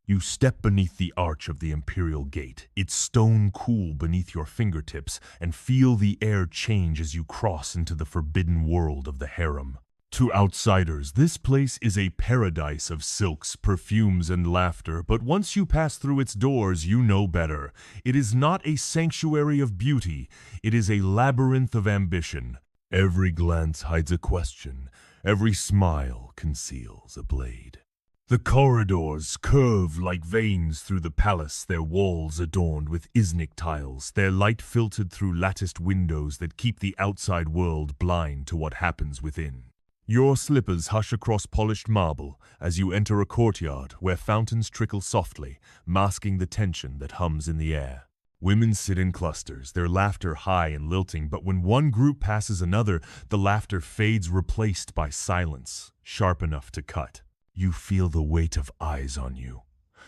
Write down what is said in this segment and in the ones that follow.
You step beneath the arch of the imperial gate, its stone cool beneath your fingertips, and feel the air change as you cross into the forbidden world of the harem. To outsiders, this place is a paradise of silks, perfumes, and laughter, but once you pass through its doors, you know better. It is not a sanctuary of beauty, it is a labyrinth of ambition. Every glance hides a question, every smile conceals a blade. The corridors curve like veins through the palace, their walls adorned with Iznik tiles, their light filtered through latticed windows that keep the outside world blind to what happens within. Your slippers hush across polished marble as you enter a courtyard where fountains trickle softly, masking the tension that hums in the air. Women sit in clusters, their laughter high and lilting, but when one group passes another, the laughter fades, replaced by silence, sharp enough to cut. You feel the weight of eyes on you.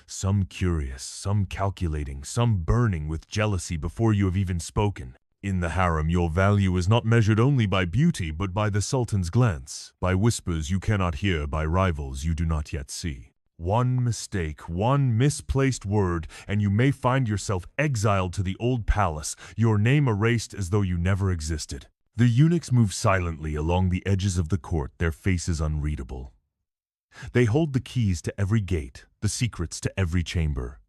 Some curious, some calculating, some burning with jealousy before you have even spoken. In the harem, your value is not measured only by beauty, but by the sultan's glance, by whispers you cannot hear, by rivals you do not yet see. One mistake, one misplaced word, and you may find yourself exiled to the old palace, your name erased as though you never existed. The eunuchs move silently along the edges of the court, their faces unreadable. They hold the keys to every gate, the secrets to every chamber.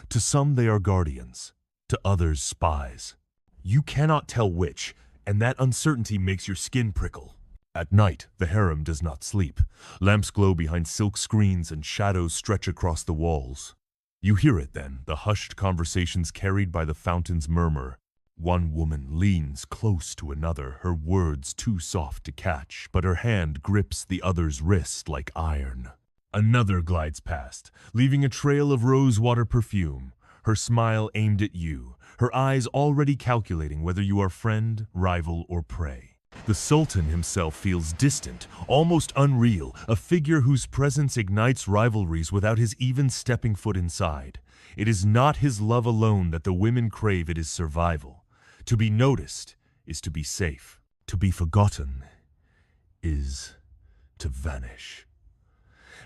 To some they are guardians, to others spies. You cannot tell which, and that uncertainty makes your skin prickle. At night, the harem does not sleep. Lamps glow behind silk screens and shadows stretch across the walls. You hear it then, the hushed conversations carried by the fountain's murmur. One woman leans close to another, her words too soft to catch, but her hand grips the other's wrist like iron. Another glides past, leaving a trail of rosewater perfume, her smile aimed at you, her eyes already calculating whether you are friend, rival, or prey. The Sultan himself feels distant, almost unreal, a figure whose presence ignites rivalries without his even stepping foot inside. It is not his love alone that the women crave, it is survival. To be noticed is to be safe. To be forgotten is to vanish.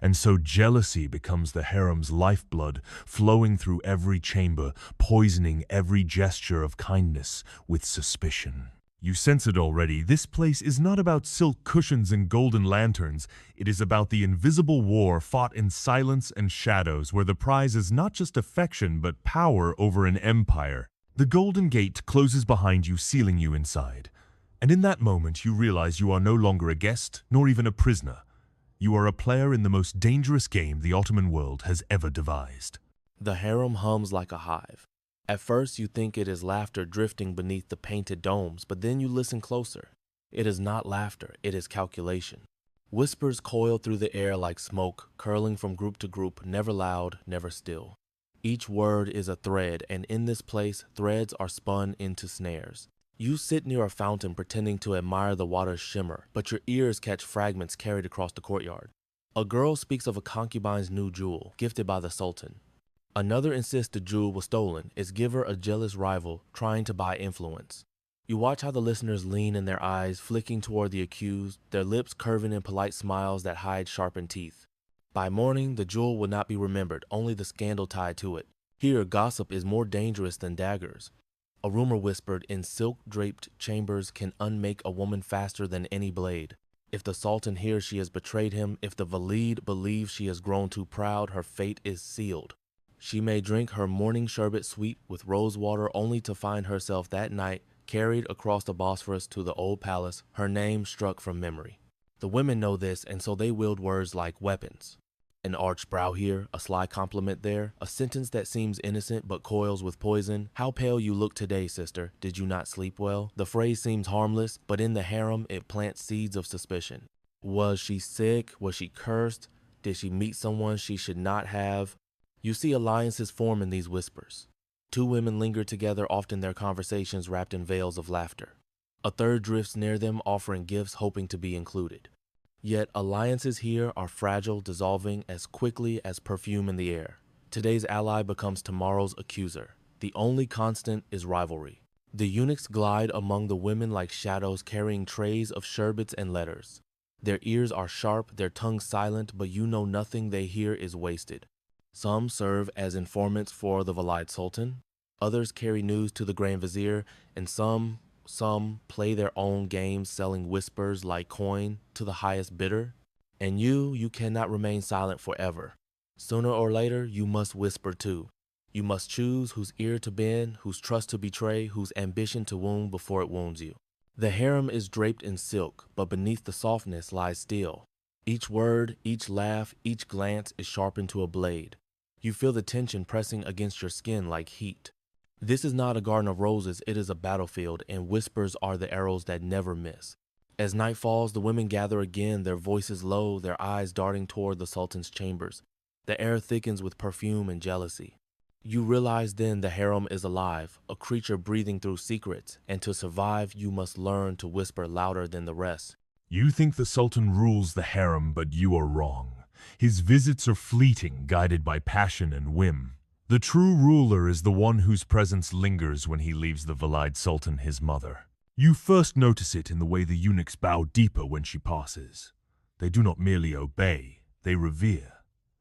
And so jealousy becomes the harem's lifeblood, flowing through every chamber, poisoning every gesture of kindness with suspicion. You sense it already. This place is not about silk cushions and golden lanterns. It is about the invisible war fought in silence and shadows, where the prize is not just affection but power over an empire. The golden gate closes behind you, sealing you inside. And in that moment, you realize you are no longer a guest, nor even a prisoner. You are a player in the most dangerous game the Ottoman world has ever devised. The harem hums like a hive. At first, you think it is laughter drifting beneath the painted domes, but then you listen closer. It is not laughter, it is calculation. Whispers coil through the air like smoke, curling from group to group, never loud, never still. Each word is a thread, and in this place, threads are spun into snares. You sit near a fountain pretending to admire the water's shimmer, but your ears catch fragments carried across the courtyard. A girl speaks of a concubine's new jewel, gifted by the Sultan. Another insists the jewel was stolen, its giver a jealous rival trying to buy influence. You watch how the listeners lean in their eyes, flicking toward the accused, their lips curving in polite smiles that hide sharpened teeth. By morning, the jewel will not be remembered, only the scandal tied to it. Here, gossip is more dangerous than daggers. A rumor whispered in silk-draped chambers can unmake a woman faster than any blade. If the Sultan hears she has betrayed him, if the Valide believes she has grown too proud, her fate is sealed. She may drink her morning sherbet sweet with rose water only to find herself that night carried across the Bosphorus to the old palace, her name struck from memory. The women know this, and so they wield words like weapons. An arched brow here, a sly compliment there, a sentence that seems innocent but coils with poison. How pale you look today, sister. Did you not sleep well? The phrase seems harmless, but in the harem it plants seeds of suspicion. Was she sick? Was she cursed? Did she meet someone she should not have? You see alliances form in these whispers. Two women linger together, often their conversations wrapped in veils of laughter. A third drifts near them, offering gifts, hoping to be included. Yet alliances here are fragile, dissolving as quickly as perfume in the air. Today's ally becomes tomorrow's accuser. The only constant is rivalry. The eunuchs glide among the women like shadows, carrying trays of sherbets and letters. Their ears are sharp, their tongues silent, but you know nothing they hear is wasted. Some serve as informants for the Valide Sultan, others carry news to the Grand Vizier, and some play their own games selling whispers like coin to the highest bidder. And you cannot remain silent forever. Sooner or later, you must whisper too. You must choose whose ear to bend, whose trust to betray, whose ambition to wound before it wounds you. The harem is draped in silk, but beneath the softness lies steel. Each word, each laugh, each glance is sharpened to a blade. You feel the tension pressing against your skin like heat. This is not a garden of roses, it is a battlefield, and whispers are the arrows that never miss. As night falls, the women gather again, their voices low, their eyes darting toward the Sultan's chambers. The air thickens with perfume and jealousy. You realize then the harem is alive, a creature breathing through secrets, and to survive you must learn to whisper louder than the rest. You think the Sultan rules the harem, but you are wrong. His visits are fleeting, guided by passion and whim. The true ruler is the one whose presence lingers when he leaves the Valide Sultan, his mother. You first notice it in the way the eunuchs bow deeper when she passes. They do not merely obey, they revere.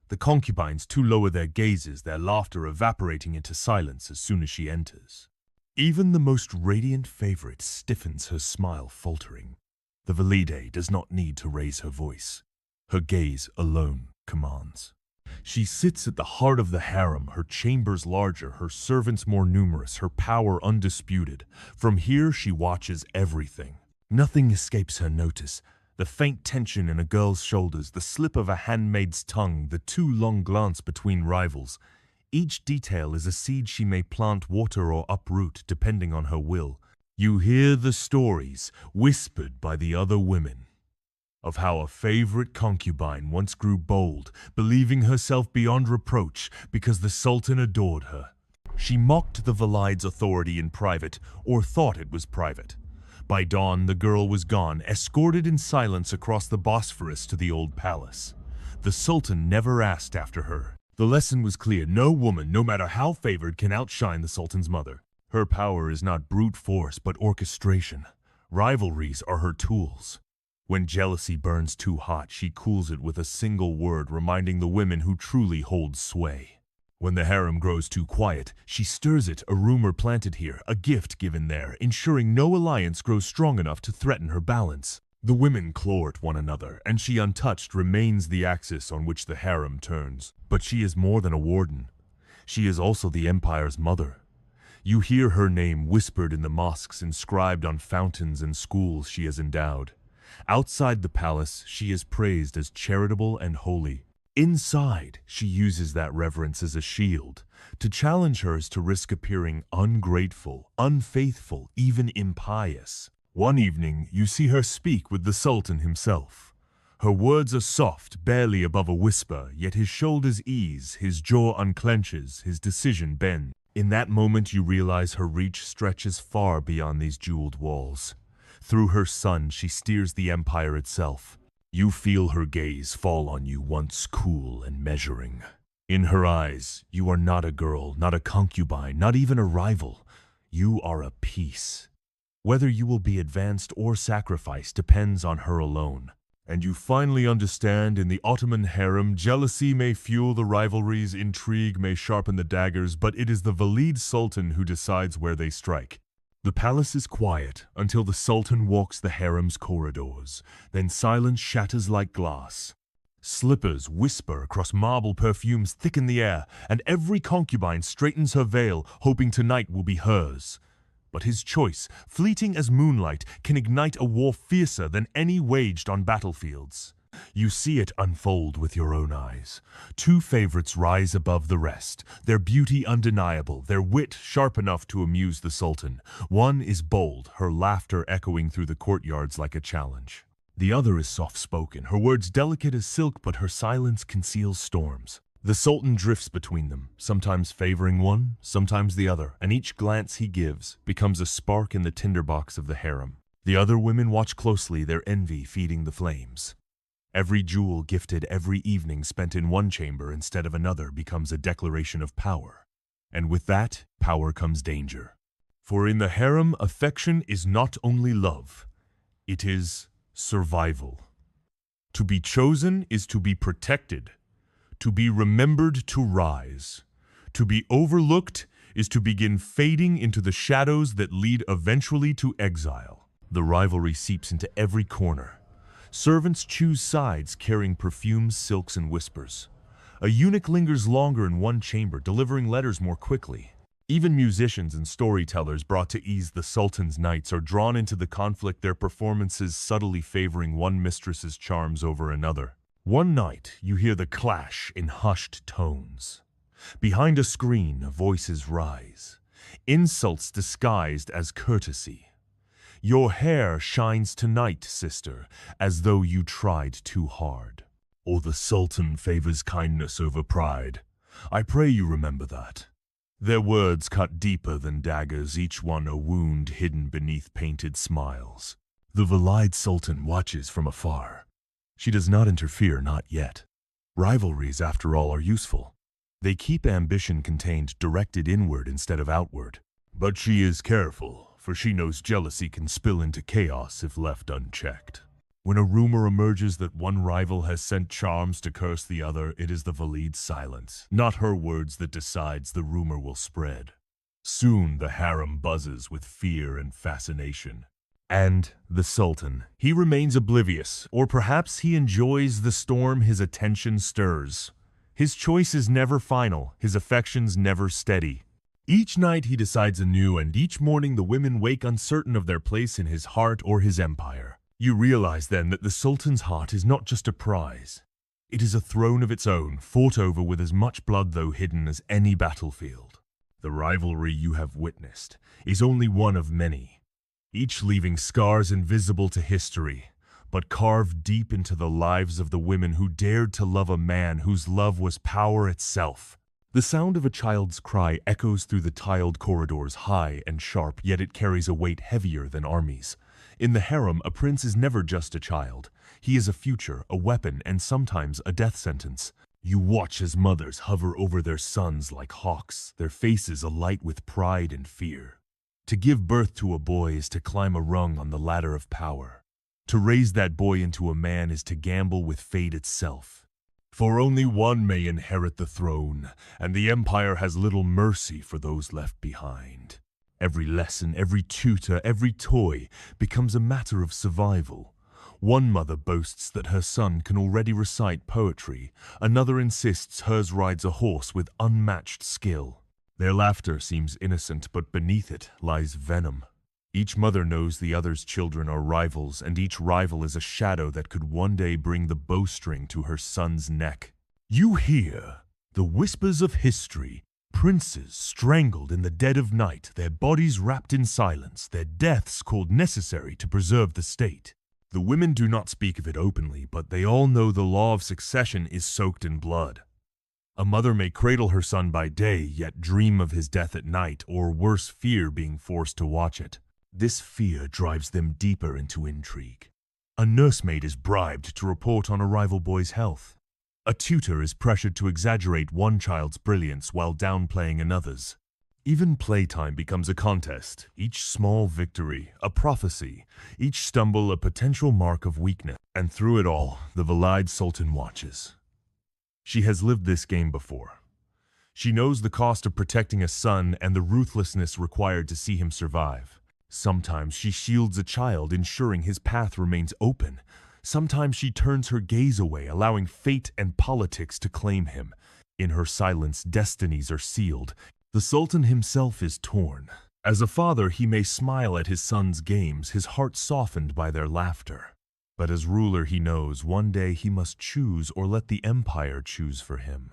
The concubines too lower their gazes, their laughter evaporating into silence as soon as she enters. Even the most radiant favorite stiffens, her smile faltering. The Valide does not need to raise her voice. Her gaze alone commands. She sits at the heart of the harem, her chambers larger, her servants more numerous, her power undisputed. From here she watches everything. Nothing escapes her notice. The faint tension in a girl's shoulders, the slip of a handmaid's tongue, the too long glance between rivals. Each detail is a seed she may plant, water, or uproot, depending on her will. You hear the stories, whispered by the other women, of how a favorite concubine once grew bold, believing herself beyond reproach because the Sultan adored her. She mocked the Valide's authority in private, or thought it was private. By dawn, the girl was gone, escorted in silence across the Bosphorus to the old palace. The Sultan never asked after her. The lesson was clear: no woman, no matter how favored, can outshine the Sultan's mother. Her power is not brute force, but orchestration. Rivalries are her tools. When jealousy burns too hot, she cools it with a single word, reminding the women who truly hold sway. When the harem grows too quiet, she stirs it, a rumor planted here, a gift given there, ensuring no alliance grows strong enough to threaten her balance. The women claw at one another, and she, untouched, remains the axis on which the harem turns. But she is more than a warden. She is also the empire's mother. You hear her name whispered in the mosques, inscribed on fountains and schools she has endowed. Outside the palace, she is praised as charitable and holy. Inside, she uses that reverence as a shield. To challenge her is to risk appearing ungrateful, unfaithful, even impious. One evening, you see her speak with the Sultan himself. Her words are soft, barely above a whisper, yet his shoulders ease, his jaw unclenches, his decision bends. In that moment, you realize her reach stretches far beyond these jeweled walls. Through her son, she steers the empire itself. You feel her gaze fall on you, once cool and measuring. In her eyes, you are not a girl, not a concubine, not even a rival. You are a piece. Whether you will be advanced or sacrificed depends on her alone. And you finally understand, in the Ottoman harem, jealousy may fuel the rivalries, intrigue may sharpen the daggers, but it is the Valide Sultan who decides where they strike. The palace is quiet until the Sultan walks the harem's corridors. Then silence shatters like glass. Slippers whisper across marble, perfumes thicken the air, and every concubine straightens her veil, hoping tonight will be hers. But his choice, fleeting as moonlight, can ignite a war fiercer than any waged on battlefields. You see it unfold with your own eyes. Two favorites rise above the rest, their beauty undeniable, their wit sharp enough to amuse the Sultan. One is bold, her laughter echoing through the courtyards like a challenge. The other is soft-spoken, her words delicate as silk, but her silence conceals storms. The Sultan drifts between them, sometimes favoring one, sometimes the other, and each glance he gives becomes a spark in the tinderbox of the harem. The other women watch closely, their envy feeding the flames. Every jewel gifted, every evening spent in one chamber instead of another becomes a declaration of power. And with that, power comes danger. For in the harem, affection is not only love, it is survival. To be chosen is to be protected. To be remembered to rise. To be overlooked is to begin fading into the shadows that lead eventually to exile. The rivalry seeps into every corner. Servants choose sides, carrying perfumes, silks, and whispers. A eunuch lingers longer in one chamber, delivering letters more quickly. Even musicians and storytellers brought to ease the Sultan's nights are drawn into the conflict, their performances subtly favoring one mistress's charms over another. One night, you hear the clash in hushed tones. Behind a screen, voices rise, insults disguised as courtesy. Your hair shines tonight, sister, as though you tried too hard. Or the Sultan favors kindness over pride. I pray you remember that. Their words cut deeper than daggers, each one a wound hidden beneath painted smiles. The Valide Sultan watches from afar. She does not interfere, not yet. Rivalries, after all, are useful. They keep ambition contained, directed inward instead of outward. But she is careful, for she knows jealousy can spill into chaos if left unchecked. When a rumor emerges that one rival has sent charms to curse the other, it is the Valide's silence, not her words, that decides the rumor will spread. Soon the harem buzzes with fear and fascination. And the Sultan, he remains oblivious, or perhaps he enjoys the storm his attention stirs. His choice is never final, his affections never steady. Each night he decides anew, and each morning the women wake uncertain of their place in his heart or his empire. You realize then that the Sultan's heart is not just a prize. It is a throne of its own, fought over with as much blood, though hidden, as any battlefield. The rivalry you have witnessed is only one of many, each leaving scars invisible to history, but carved deep into the lives of the women who dared to love a man whose love was power itself. The sound of a child's cry echoes through the tiled corridors, high and sharp, yet it carries a weight heavier than armies. In the harem, a prince is never just a child. He is a future, a weapon, and sometimes a death sentence. You watch as mothers hover over their sons like hawks, their faces alight with pride and fear. To give birth to a boy is to climb a rung on the ladder of power. To raise that boy into a man is to gamble with fate itself. For only one may inherit the throne, and the empire has little mercy for those left behind. Every lesson, every tutor, every toy becomes a matter of survival. One mother boasts that her son can already recite poetry. Another insists hers rides a horse with unmatched skill. Their laughter seems innocent, but beneath it lies venom. Each mother knows the other's children are rivals, and each rival is a shadow that could one day bring the bowstring to her son's neck. You hear the whispers of history. Princes strangled in the dead of night, their bodies wrapped in silence, their deaths called necessary to preserve the state. The women do not speak of it openly, but they all know the law of succession is soaked in blood. A mother may cradle her son by day, yet dream of his death at night, or worse, fear being forced to watch it. This fear drives them deeper into intrigue. A nursemaid is bribed to report on a rival boy's health. A tutor is pressured to exaggerate one child's brilliance while downplaying another's. Even playtime becomes a contest, each small victory a prophecy, each stumble a potential mark of weakness. And through it all, the Valide Sultan watches. She has lived this game before. She knows the cost of protecting a son and the ruthlessness required to see him survive. Sometimes she shields a child, ensuring his path remains open. Sometimes she turns her gaze away, allowing fate and politics to claim him. In her silence, destinies are sealed. The Sultan himself is torn. As a father, he may smile at his son's games, his heart softened by their laughter. But as ruler, he knows one day he must choose or let the empire choose for him.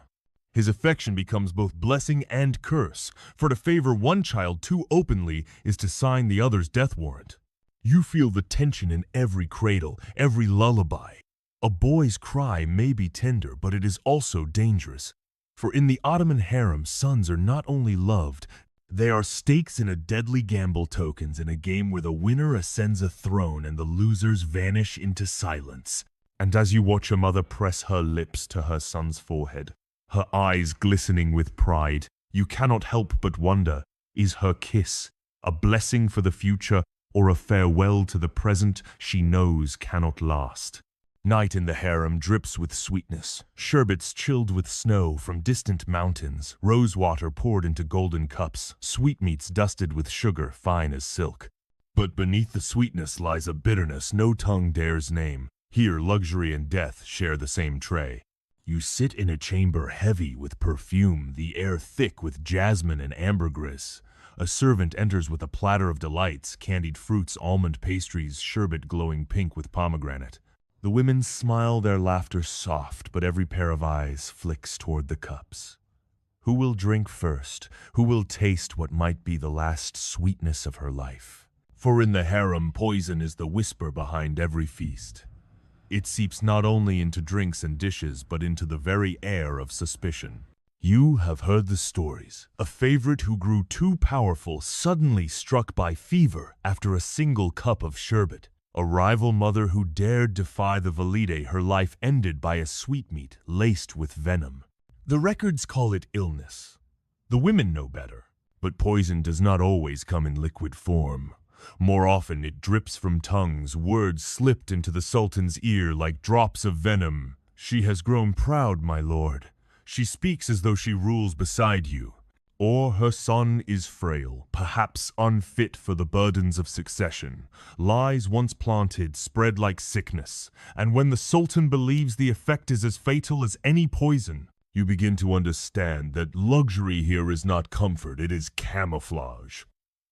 His affection becomes both blessing and curse, for to favor one child too openly is to sign the other's death warrant. You feel the tension in every cradle, every lullaby. A boy's cry may be tender, but it is also dangerous. For in the Ottoman Harem, sons are not only loved, they are stakes in a deadly gamble, tokens in a game where the winner ascends a throne and the losers vanish into silence. And as you watch a mother press her lips to her son's forehead, her eyes glistening with pride, you cannot help but wonder, is her kiss a blessing for the future or a farewell to the present she knows cannot last? Night in the harem drips with sweetness, sherbets chilled with snow from distant mountains, rosewater poured into golden cups, sweetmeats dusted with sugar fine as silk. But beneath the sweetness lies a bitterness no tongue dares name. Here luxury and death share the same tray. You sit in a chamber heavy with perfume, the air thick with jasmine and ambergris. A servant enters with a platter of delights, candied fruits, almond pastries, sherbet glowing pink with pomegranate. The women smile, their laughter soft, but every pair of eyes flicks toward the cups. Who will drink first? Who will taste what might be the last sweetness of her life? For in the harem, poison is the whisper behind every feast. It seeps not only into drinks and dishes, but into the very air of suspicion. You have heard the stories. A favorite who grew too powerful, suddenly struck by fever after a single cup of sherbet. A rival mother who dared defy the Valide, her life ended by a sweetmeat laced with venom. The records call it illness. The women know better. But poison does not always come in liquid form. More often it drips from tongues, words slipped into the Sultan's ear like drops of venom. She has grown proud, my lord. She speaks as though she rules beside you. Or her son is frail, perhaps unfit for the burdens of succession. Lies once planted spread like sickness, and when the Sultan believes the effect is as fatal as any poison, you begin to understand that luxury here is not comfort, it is camouflage.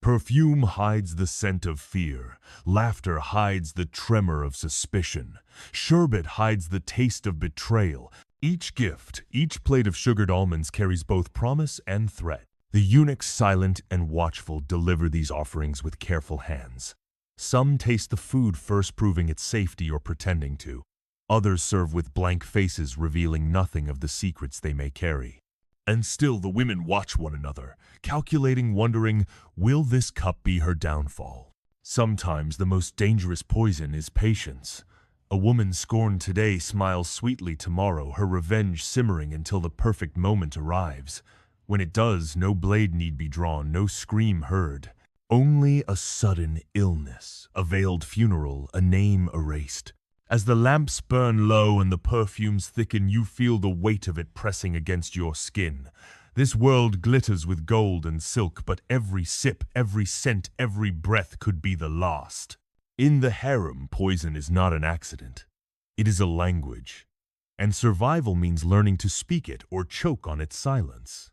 Perfume hides the scent of fear. Laughter hides the tremor of suspicion. Sherbet hides the taste of betrayal. Each gift, each plate of sugared almonds carries both promise and threat. The eunuchs, silent and watchful, deliver these offerings with careful hands. Some taste the food, first proving its safety or pretending to. Others serve with blank faces, revealing nothing of the secrets they may carry. And still the women watch one another, calculating, wondering, will this cup be her downfall? Sometimes the most dangerous poison is patience. A woman scorned today smiles sweetly tomorrow, her revenge simmering until the perfect moment arrives. When it does, no blade need be drawn, no scream heard. Only a sudden illness, a veiled funeral, a name erased. As the lamps burn low and the perfumes thicken, you feel the weight of it pressing against your skin. This world glitters with gold and silk, but every sip, every scent, every breath could be the last. In the harem, poison is not an accident. It is a language, and survival means learning to speak it or choke on its silence.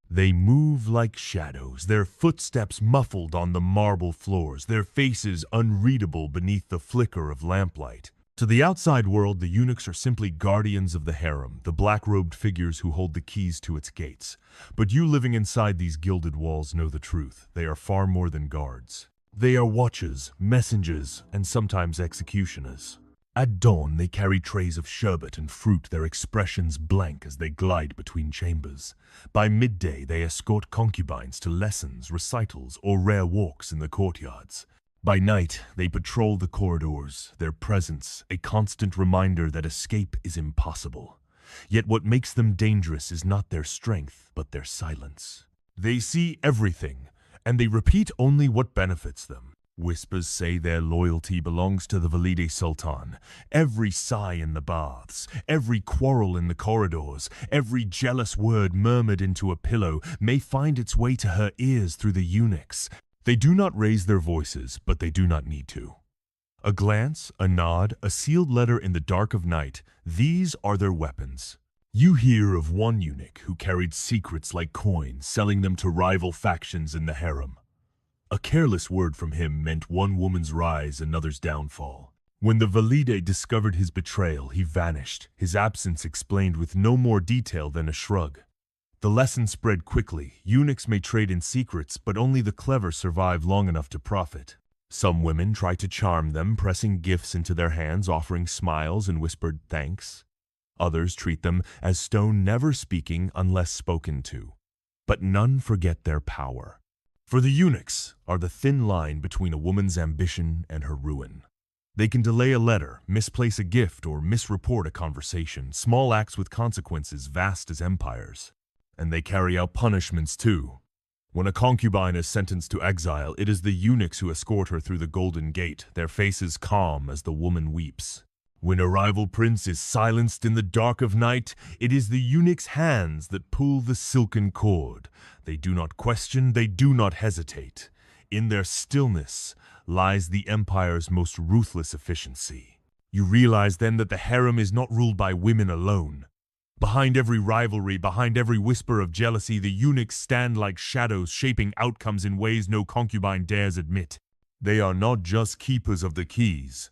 They move like shadows, their footsteps muffled on the marble floors, their faces unreadable beneath the flicker of lamplight. To the outside world, the eunuchs are simply guardians of the harem, the black-robed figures who hold the keys to its gates. But you living inside these gilded walls know the truth. They are far more than guards. They are watchers, messengers, and sometimes executioners. At dawn, they carry trays of sherbet and fruit, their expressions blank as they glide between chambers. By midday, they escort concubines to lessons, recitals, or rare walks in the courtyards. By night, they patrol the corridors, their presence a constant reminder that escape is impossible. Yet what makes them dangerous is not their strength, but their silence. They see everything, and they repeat only what benefits them. Whispers say their loyalty belongs to the Valide Sultan. Every sigh in the baths, every quarrel in the corridors, every jealous word murmured into a pillow may find its way to her ears through the eunuchs. They do not raise their voices, but they do not need to. A glance, a nod, a sealed letter in the dark of night, these are their weapons. You hear of one eunuch who carried secrets like coins, selling them to rival factions in the harem. A careless word from him meant one woman's rise, another's downfall. When the Valide discovered his betrayal, he vanished, his absence explained with no more detail than a shrug. The lesson spread quickly. Eunuchs may trade in secrets, but only the clever survive long enough to profit. Some women try to charm them, pressing gifts into their hands, offering smiles and whispered thanks. Others treat them as stone, never speaking unless spoken to. But none forget their power. For the eunuchs are the thin line between a woman's ambition and her ruin. They can delay a letter, misplace a gift, or misreport a conversation, small acts with consequences vast as empires. And they carry out punishments too. When a concubine is sentenced to exile, it is the eunuchs who escort her through the golden gate, their faces calm as the woman weeps. When a rival prince is silenced in the dark of night, it is the eunuch's hands that pull the silken cord. They do not question, they do not hesitate. In their stillness lies the empire's most ruthless efficiency. You realize then that the harem is not ruled by women alone. Behind every rivalry, behind every whisper of jealousy, the eunuchs stand like shadows, shaping outcomes in ways no concubine dares admit. They are not just keepers of the keys.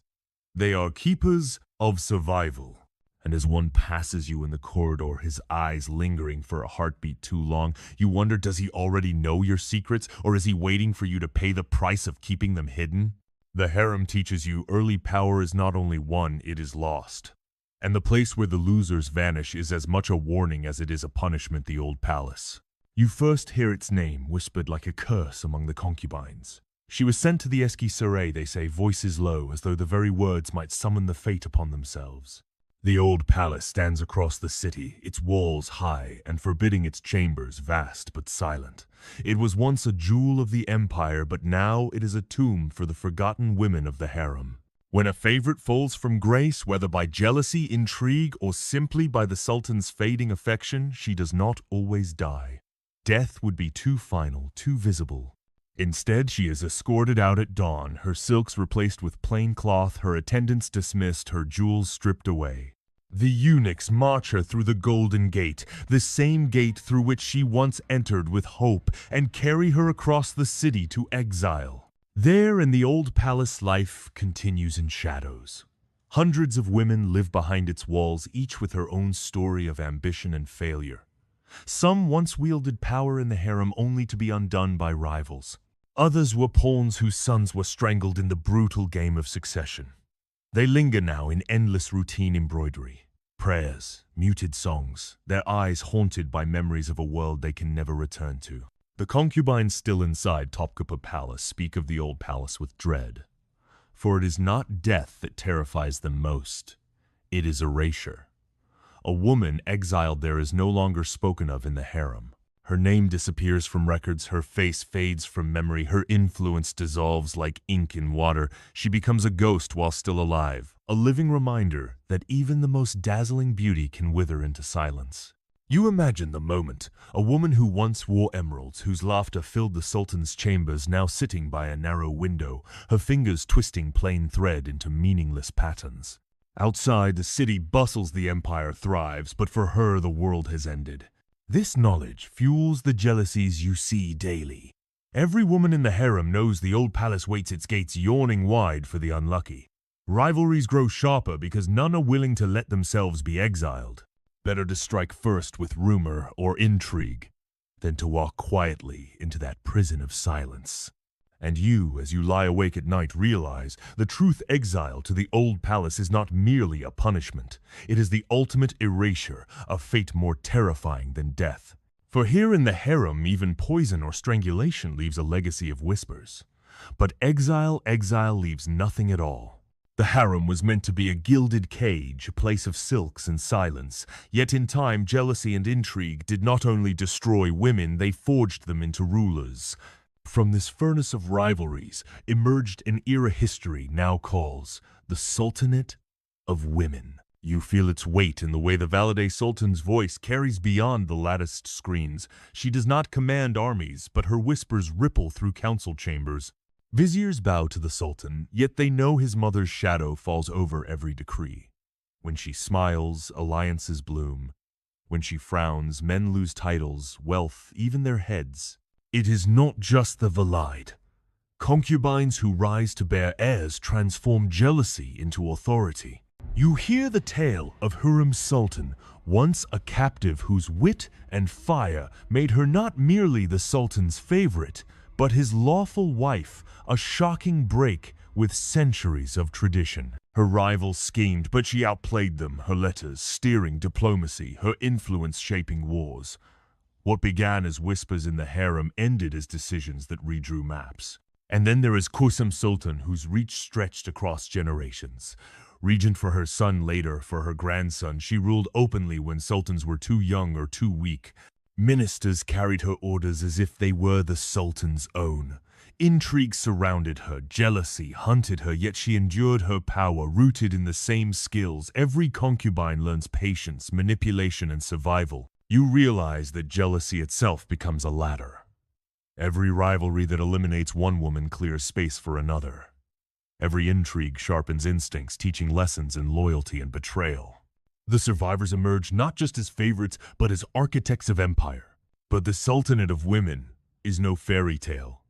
They are keepers of survival. And as one passes you in the corridor, his eyes lingering for a heartbeat too long, you wonder, does he already know your secrets, or is he waiting for you to pay the price of keeping them hidden? The harem teaches you early power is not only won, it is lost. And the place where the losers vanish is as much a warning as it is a punishment, the old palace. You first hear its name whispered like a curse among the concubines. She was sent to the esquisserie, they say, voices low, as though the very words might summon the fate upon themselves. The old palace stands across the city, its walls high and forbidding, its chambers vast but silent. It was once a jewel of the empire, but now it is a tomb for the forgotten women of the harem. When a favorite falls from grace, whether by jealousy, intrigue, or simply by the sultan's fading affection, she does not always die. Death would be too final, too visible. Instead, she is escorted out at dawn, her silks replaced with plain cloth, her attendants dismissed, her jewels stripped away. The eunuchs march her through the golden gate, the same gate through which she once entered with hope, and carry her across the city to exile. There in the old palace, life continues in shadows. Hundreds of women live behind its walls, each with her own story of ambition and failure. Some once wielded power in the harem only to be undone by rivals. Others were pawns whose sons were strangled in the brutal game of succession. They linger now in endless routine embroidery, prayers, muted songs, their eyes haunted by memories of a world they can never return to. The concubines still inside Topkapi Palace speak of the old palace with dread. For it is not death that terrifies them most. It is erasure. A woman exiled there is no longer spoken of in the harem. Her name disappears from records, her face fades from memory, her influence dissolves like ink in water. She becomes a ghost while still alive, a living reminder that even the most dazzling beauty can wither into silence. You imagine the moment, a woman who once wore emeralds, whose laughter filled the sultan's chambers, now sitting by a narrow window, her fingers twisting plain thread into meaningless patterns. Outside, the city bustles, the empire thrives, but for her the world has ended. This knowledge fuels the jealousies you see daily. Every woman in the harem knows the old palace waits its gates yawning wide for the unlucky. Rivalries grow sharper because none are willing to let themselves be exiled. Better to strike first with rumor or intrigue than to walk quietly into that prison of silence. And you, as you lie awake at night, realize the truth: exile to the old palace is not merely a punishment. It is the ultimate erasure, a fate more terrifying than death. For here in the harem, even poison or strangulation leaves a legacy of whispers. But exile leaves nothing at all. The harem was meant to be a gilded cage, a place of silks and silence. Yet in time, jealousy and intrigue did not only destroy women, they forged them into rulers. From this furnace of rivalries emerged an era history now calls the Sultanate of Women. You feel its weight in the way the Valide Sultan's voice carries beyond the latticed screens. She does not command armies, but her whispers ripple through council chambers. Viziers bow to the Sultan, yet they know his mother's shadow falls over every decree. When she smiles, alliances bloom. When she frowns, men lose titles, wealth, even their heads. It is not just the Valide. Concubines who rise to bear heirs transform jealousy into authority. You hear the tale of Hurrem Sultan, once a captive whose wit and fire made her not merely the Sultan's favorite, but his lawful wife, a shocking break with centuries of tradition. Her rivals schemed, but she outplayed them, her letters steering diplomacy, her influence shaping wars. What began as whispers in the harem ended as decisions that redrew maps. And then there is Kusum Sultan, whose reach stretched across generations. Regent for her son, later for her grandson, she ruled openly when sultans were too young or too weak. Ministers carried her orders as if they were the sultan's own. Intrigue surrounded her, jealousy hunted her, yet she endured her power, rooted in the same skills. Every concubine learns patience, manipulation, and survival. You realize that jealousy itself becomes a ladder. Every rivalry that eliminates one woman clears space for another. Every intrigue sharpens instincts, teaching lessons in loyalty and betrayal. The survivors emerge not just as favorites, but as architects of empire. But the Sultanate of women is no fairy tale.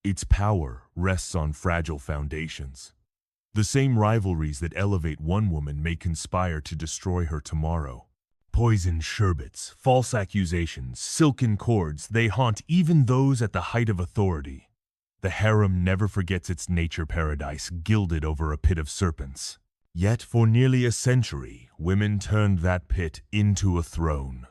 Its power rests on fragile foundations. The same rivalries that elevate one woman may conspire to destroy her tomorrow. Poisoned sherbets, false accusations, silken cords, they haunt even those at the height of authority. The harem never forgets its nature paradise, gilded over a pit of serpents. Yet for nearly a century, women turned that pit into a throne.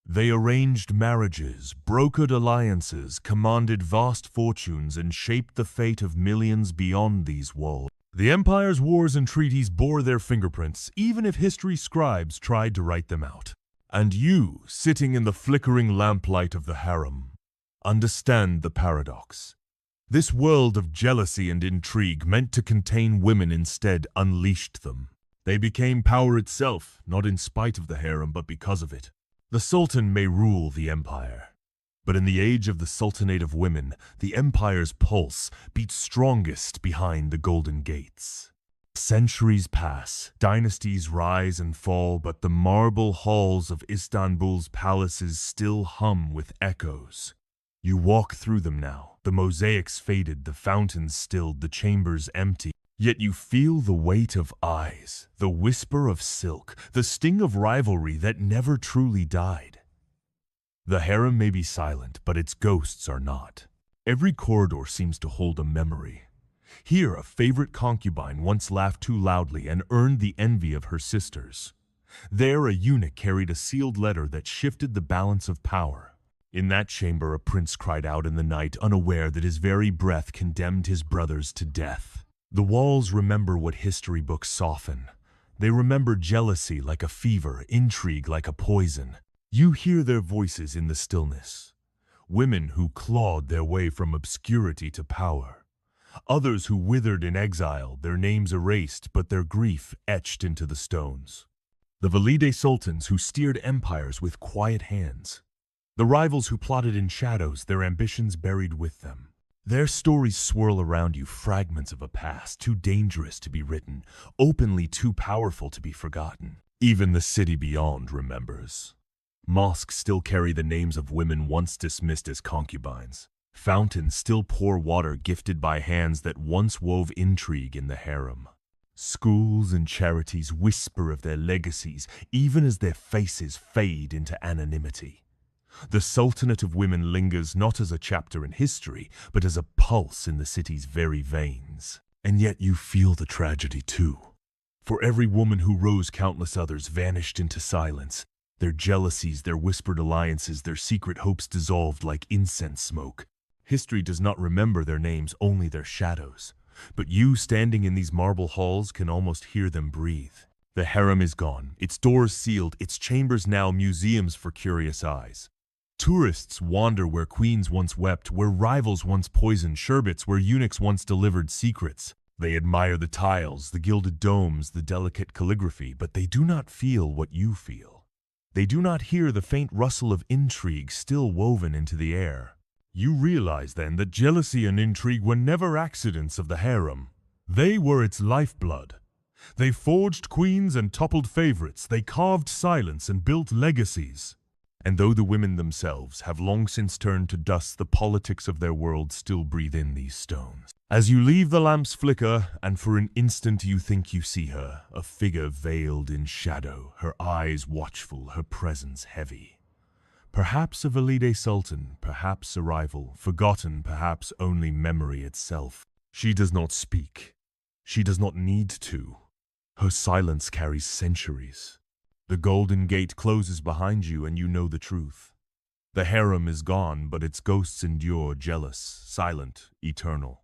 They arranged marriages, brokered alliances, commanded vast fortunes, and shaped the fate of millions beyond these walls. The empire's wars and treaties bore their fingerprints, even if history scribes tried to write them out. And you, sitting in the flickering lamplight of the harem, understand the paradox. This world of jealousy and intrigue, meant to contain women, instead unleashed them. They became power itself, not in spite of the harem, but because of it. The Sultan may rule the empire, but in the age of the Sultanate of women, the empire's pulse beats strongest behind the golden gates. Centuries pass, dynasties rise and fall, but the marble halls of Istanbul's palaces still hum with echoes. You walk through them now, the mosaics faded, the fountains stilled, the chambers empty. Yet you feel the weight of eyes, the whisper of silk, the sting of rivalry that never truly died. The harem may be silent, but its ghosts are not. Every corridor seems to hold a memory. Here, a favorite concubine once laughed too loudly and earned the envy of her sisters. There, a eunuch carried a sealed letter that shifted the balance of power. In that chamber, a prince cried out in the night, unaware that his very breath condemned his brothers to death. The walls remember what history books soften. They remember jealousy like a fever, intrigue like a poison. You hear their voices in the stillness. Women who clawed their way from obscurity to power. Others who withered in exile, their names erased, but their grief etched into the stones. The Valide Sultans who steered empires with quiet hands. The rivals who plotted in shadows, their ambitions buried with them. Their stories swirl around you, fragments of a past too dangerous to be written, openly too powerful to be forgotten. Even the city beyond remembers. Mosques still carry the names of women once dismissed as concubines. Fountains still pour water gifted by hands that once wove intrigue in the harem. Schools and charities whisper of their legacies, even as their faces fade into anonymity. The Sultanate of women lingers not as a chapter in history, but as a pulse in the city's very veins. And yet you feel the tragedy too. For every woman who rose, countless others vanished into silence. Their jealousies, their whispered alliances, their secret hopes dissolved like incense smoke. History does not remember their names, only their shadows. But you, standing in these marble halls, can almost hear them breathe. The harem is gone, its doors sealed, its chambers now museums for curious eyes. Tourists wander where queens once wept, where rivals once poisoned sherbets, where eunuchs once delivered secrets. They admire the tiles, the gilded domes, the delicate calligraphy, but they do not feel what you feel. They do not hear the faint rustle of intrigue still woven into the air. You realize then that jealousy and intrigue were never accidents of the harem. They were its lifeblood. They forged queens and toppled favorites. They carved silence and built legacies. And though the women themselves have long since turned to dust, the politics of their world still breathe in these stones. As you leave, the lamps flicker, and for an instant you think you see her, a figure veiled in shadow, her eyes watchful, her presence heavy. Perhaps a Valide Sultan, perhaps a rival, forgotten, perhaps only memory itself. She does not speak. She does not need to. Her silence carries centuries. The golden gate closes behind you and you know the truth. The harem is gone, but its ghosts endure, jealous, silent, eternal.